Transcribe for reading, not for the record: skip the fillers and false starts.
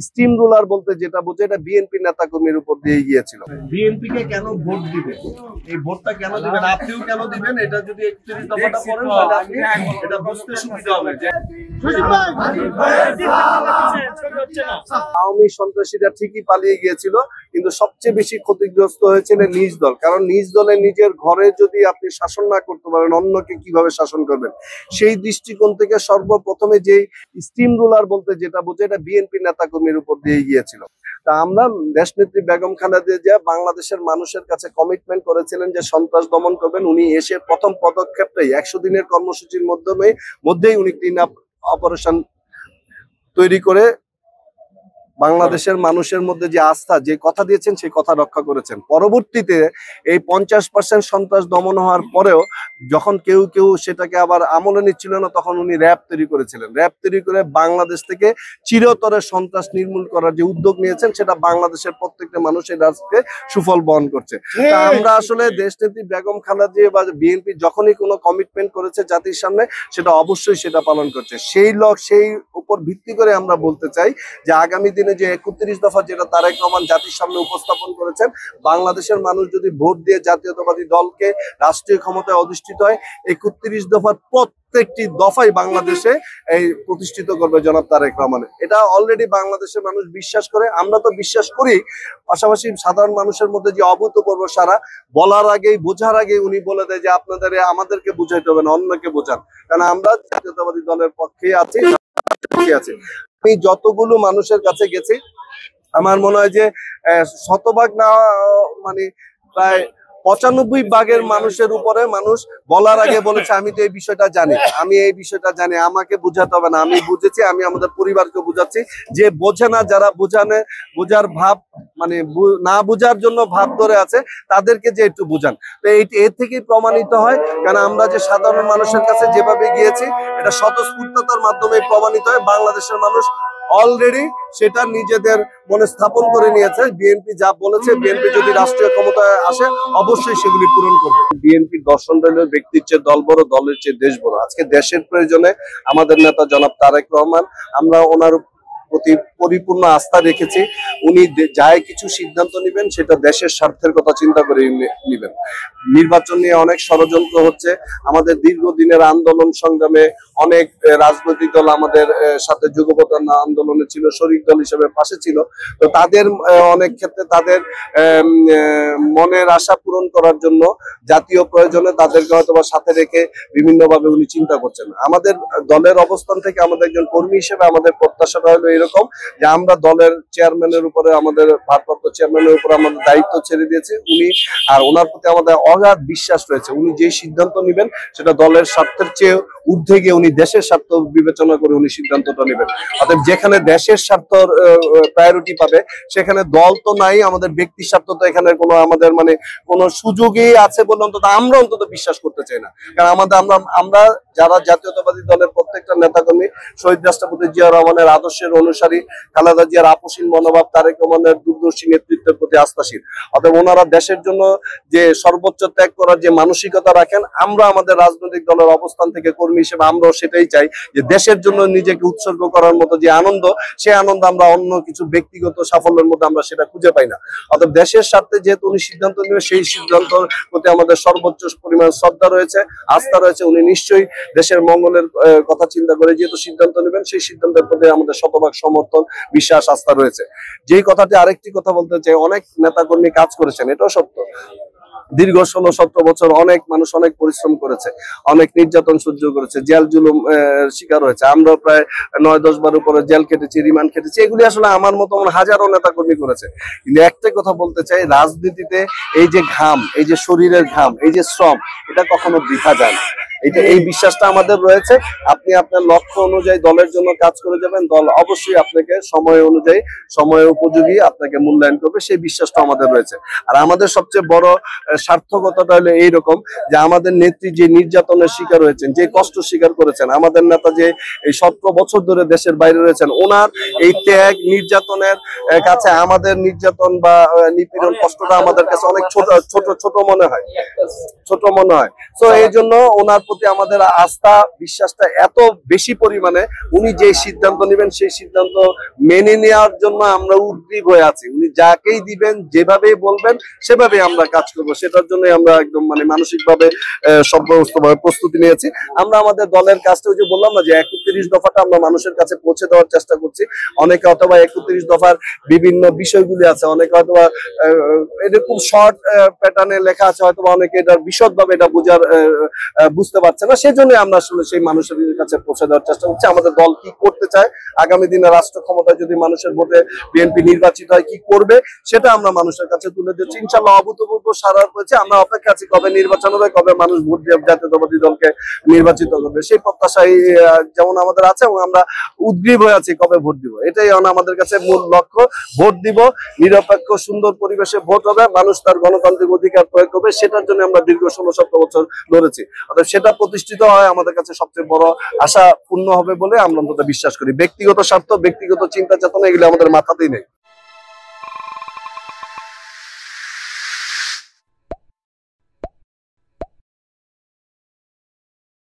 Steam roller বলতে যেটা বোঝে এটা বিএনপি নেতাকর্মীর উপর দিয়ে গিয়েছিল। বিএনপি কে কেন ভোট দিবেন, এই ভোটটা কেন দিবেন, আপনিও কেন দিবেন, এটা যদি 31 দফাটা পড়েন তাহলে আপনি এটা বুঝতে সুবিধা হবে যে আওয়ামী সন্ত্রাসীরা ঠিকই পালিয়ে গিয়েছিল, কিন্তু সবচেয়ে বেশি ক্ষতিগ্রস্ত হয়েছিল নিজ দল। কারণ নিজ দলে নিজের ঘরে যদি আপনি শাসন না করতে পারেন, অন্যকে কিভাবে শাসন করবেন? সেই দৃষ্টিকোণ থেকে সর্বপ্রথমে যে স্টিম রোলার বলতে যেটা বোঝে এটা বিএনপি নেতাকর্মীর উপর দিয়ে গিয়েছিল। তা আমরা দেশনেত্রী বেগম খালেদা জিয়া বাংলাদেশের মানুষের কাছে কমিটমেন্ট করেছিলেন যে সন্ত্রাস দমন করবেন। উনি এসে প্রথম পদক্ষেপটাই 100 দিনের কর্মসূচির মধ্যেই উনি ক্লিন আপ অপারেশন তৈরি করে বাংলাদেশের মানুষের মধ্যে যে আস্থা, যে কথা দিয়েছেন সেই কথা রক্ষা করেছেন। পরবর্তীতে এই 50% সন্ত্রাস দমন হওয়ার পরেও যখন কেউ কেউ সেটাকে আবার আমলে নিচ্ছিল না, তখন উনি র্যাব তৈরি করেছিলেন। র্যাব তৈরি করে বাংলাদেশ থেকে চিরতরে সন্ত্রাস নির্মূল করার যে উদ্যোগ নিয়েছেন, সেটা বাংলাদেশের প্রত্যেকটা মানুষের আজকে সুফল বহন করছে। আমরা আসলে দেশনেত্রী বেগম খালেদা জিয়া বা বিএনপি যখনই কোনো কমিটমেন্ট করেছে জাতির সামনে, সেটা অবশ্যই সেটা পালন করছে। সেই উপর ভিত্তি করে আমরা বলতে চাই যে আগামী দিনে যে 31 দফা যেটা তারেক রহমান জাতির সামনে উপস্থাপন করেছেন, বাংলাদেশের মানুষ যদি ভোট দিয়ে জাতীয়তাবাদী দলকে রাষ্ট্রীয় ক্ষমতায় অধিষ্ঠিত হয়, 31 দফার প্রত্যেকটি দফাই বাংলাদেশে এই প্রতিষ্ঠিত করবে জনাব তারেক রহমান। এটা অলরেডি বাংলাদেশের মানুষ বিশ্বাস করে, আমরা তো বিশ্বাস করি। পাশাপাশি সাধারণ মানুষের মধ্যে যে অভূতপূর্ব সারা, বলার আগেই বোঝার আগেই উনি বলে দেয় যে আমাদেরকে বুঝাইতে হবে না, অন্যকে বোঝান। কারণ আমরা জাতীয়তাবাদী দলের পক্ষে আছি। আমি যতগুলো মানুষের কাছে গেছি, আমার মনে হয় যে 100% না, মানে প্রায় 95 ভাগের মানুষের উপরে মানুষ বলার আগে বলেছে আমি তো এই বিষয়টা জানি, আমি এই বিষয়টা জানি, আমাকে বুঝাতে হবে না, আমি বুঝেছি, আমি আমাদের পরিবারকে বুঝাচ্ছি। যে বোঝে না, যারা বোঝার ভাব, মানে না বোঝার জন্য ভাব ধরে আছে, তাদেরকে যে একটু বুঝান। তো এর থেকেই প্রমাণিত হয়, কারণ আমরা যে সাধারণ মানুষের কাছে যেভাবে গিয়েছি, এটা স্বতঃস্ফূর্ততার মাধ্যমে প্রমাণিত হয়। বাংলাদেশের মানুষ অলরেডি সেটা নিজেদের মনে স্থাপন করে নিয়েছে। বিএনপি যা বলেছে, বিএনপি যদি রাষ্ট্রীয় ক্ষমতায় আসে অবশ্যই সেগুলি পূরণ করবে। বিএনপির দর্শন রইল ব্যক্তির চেয়ে দল বড়, দলের চেয়ে দেশ বড়। আজকে দেশের প্রয়োজনে আমাদের নেতা জনাব তারেক রহমান, আমরা ওনার প্রতি পরিপূর্ণ আস্থা রেখেছি। উনি যাই কিছু সিদ্ধান্ত নেবেন, সেটা দেশের স্বার্থের কথা চিন্তা করে নেবেন। নির্বাচন নিয়ে অনেক ষড়যন্ত্র হচ্ছে। আমাদের দীর্ঘদিনের আন্দোলন সংগ্রামে অনেক রাজনৈতিক দল আমাদের সাথে যুগপৎ আন্দোলনে ছিল, শরিক দল হিসেবে পাশে ছিল। তো তাদের অনেক ক্ষেত্রে তাদের মনের আশা পূরণ করার জন্য জাতীয় প্রয়োজনে তাদেরকে হয়তো বা সাথে রেখে বিভিন্নভাবে উনি চিন্তা করছেন। আমাদের দলের অবস্থান থেকে আমাদের একজন কর্মী হিসেবে আমাদের প্রত্যাশাটা হলো এরকম যে আমরা দলের চেয়ারম্যানের উপরে, আমাদের ভারপ্রাপ্ত চেয়ারম্যানের উপরে আমাদের দায়িত্ব ছেড়ে দিয়েছি। উনি আর ওনার প্রতি আমাদের অগাধ বিশ্বাস রয়েছে। উনি যে সিদ্ধান্ত নেবেন সেটা দলের স্বার্থের চেয়ে ঊর্ধ্বে গিয়ে উনি দেশের স্বার্থ বিবেচনা করে উনি সিদ্ধান্তটা নেবেন। অর্থাৎ যেখানে দেশের স্বার্থ প্রায়োরিটি পাবে, সেখানে দল তো নাই, আমাদের ব্যক্তি স্বার্থ তো এখানে আমাদের কোনো সুযোগই আছে বলে আমরা অন্তত বিশ্বাস করতে চাই না। কারণ আমরা যারা জাতীয়তাবাদী দলের প্রত্যেকটা নেতাকর্মী শহীদ রাষ্ট্রপতি জিয়া রহমানের আদর্শের অনুসারী, খালেদা জিয়ার আপোষহীন মনোভাব, তারেক রহমানের দূরদর্শী নেতৃত্বের প্রতি আস্থাশীল। অতএব ওনারা দেশের জন্য যে সর্বোচ্চ ত্যাগ করার যে মানসিকতা রাখেন, আমরা আমাদের রাজনৈতিক দলের অবস্থান থেকে কর্মী হিসেবে আমরাও সেটাই চাই, যে দেশের জন্য নিজেকে উৎসর্গ করার মতো যে আনন্দ, সেই আনন্দ আমরা অন্য কিছু ব্যক্তিগত সাফল্যের মধ্যে আমরা সেটা খুঁজে পাই না। অতএব দেশের স্বার্থে যেহেতু উনি সিদ্ধান্ত নেবেন, সেই সিদ্ধান্তের প্রতি আমাদের সর্বোচ্চ পরিমাণ শ্রদ্ধা রয়েছে, আস্থা রয়েছে। উনি নিশ্চয়ই দেশের মঙ্গলের কথা চিন্তা করে যেহেতু সিদ্ধান্ত নেবেন, সেই সিদ্ধান্তের প্রতি আমাদের শতভাগ সমর্থন, বিশ্বাস, আস্থা রয়েছে। যেই কথাটি আরেকটি কথা বলতে চাই, অনেক নেতাকর্মী কাজ করেছেন, এটাও সত্য। দীর্ঘ 16-17 বছর অনেক মানুষ অনেক পরিশ্রম করেছে, অনেক নির্যাতন সহ্য করেছে, জেল জুলুম শিকার হয়েছে। আমরা প্রায় 9-10 বার উপরে জেল খেটেছি, রিমান্ড খেটেছি। এগুলি আসলে আমার মতো হাজারো নেতাকর্মী করেছে। কিন্তু একটাই কথা বলতে চাই, রাজনীতিতে এই যে ঘাম, এই যে শরীরের ঘাম, এই যে শ্রম, এটা কখনো বৃথা যায় না। এই বিশ্বাসটা আমাদের রয়েছে। আপনি আপনার লক্ষ্য অনুযায়ী দলের জন্য কাজ করে যাবেন, দল অবশ্যই আপনাকে সময় অনুযায়ী, সময় উপযোগী আপনাকে মূল্যায়ন করবে, সেই বিশ্বাসটা আমাদের রয়েছে। আর আমাদের সবচেয়ে বড় সার্থকতাটা হলো এইরকম যে আমাদের নেত্রী যে নির্যাতনের শিকার হয়েছেন, যে কষ্ট স্বীকার করেছেন, আমাদের নেতা যে এই 17 বছর ধরে দেশের বাইরে রয়েছেন, ওনার এই ত্যাগ নির্যাতনের কাছে আমাদের নির্যাতন বা নিপীড়ন কষ্টটা আমাদের কাছে অনেক ছোট মনে হয়। তো এই জন্য ওনার প্রতি আমাদের আস্থা বিশ্বাসটা এত বেশি পরিমাণে, উনি যে সিদ্ধান্ত নেবেন সেই সিদ্ধান্ত মেনে নেওয়ার জন্য আমরা উদ্গ্রীব হয়ে আছি। উনি যাকেই দিবেন যেভাবেই বলবেন সেভাবে আমরা কাজ করব, সেটার জন্য আমরা একদম মানে মানসিকভাবে সর্বস্তভাবে প্রস্তুতি নিয়েছি। আমরা আমাদের দলের কাজটা ওই যে বললাম না যে 31 দফাটা আমরা মানুষের কাছে পৌঁছে দেওয়ার চেষ্টা করছি। অনেকে অথবা 31 দফার বিভিন্ন বিষয়গুলি আছে, অনেকে অথবা এরকম শর্ট প্যাটার্নে লেখা আছে, হয়তো অনেকে এটার বিশদভাবে এটা বুঝতে পারছে না। সেই জন্য আমরা আসলে সেই মানুষের কাছে পৌঁছে দেওয়ার চেষ্টা করছি। আমাদের দল কি করতে চায়, আগামী দিনে রাষ্ট্র ক্ষমতায় যদি মানুষের ভোটে বিএনপি নির্বাচিত হয় কি করবে, সেটা আমরা মানুষের কাছে তুলে দিচ্ছি। ইনশাল্লাহ অভূতপূর্ব সাড়া পেয়েছে। আমরা অপেক্ষা আছি কবে নির্বাচন হবে, কবে মানুষ ভোট দিয়ে জাতীয়তাবাদী দলকে নির্বাচিত করবে, সেই প্রত্যাশাই যেমন আমাদের আছে এবং আমরা উদ্গ্রীব হয়ে আছি কবে ভোট দিব। এটাই আমাদের কাছে মূল লক্ষ্য। ভোট দিব, নিরপেক্ষ সুন্দর পরিবেশে ভোট হবে, মানুষ তার গণতান্ত্রিক অধিকার প্রয়োগ করবে, সেটার জন্য আমরা দীর্ঘ 16-17 বছর লড়েছি। অর্থাৎ সেটা প্রতিষ্ঠিত হয় আমাদের কাছে সবচেয়ে বড় আশা পূর্ণ হবে বলে আমরা অন্তত বিশ্বাস করি। ব্যক্তিগত স্বার্থ, ব্যক্তিগত চিন্তা চেতনা এগুলো আমাদের মাথাতেই নেই।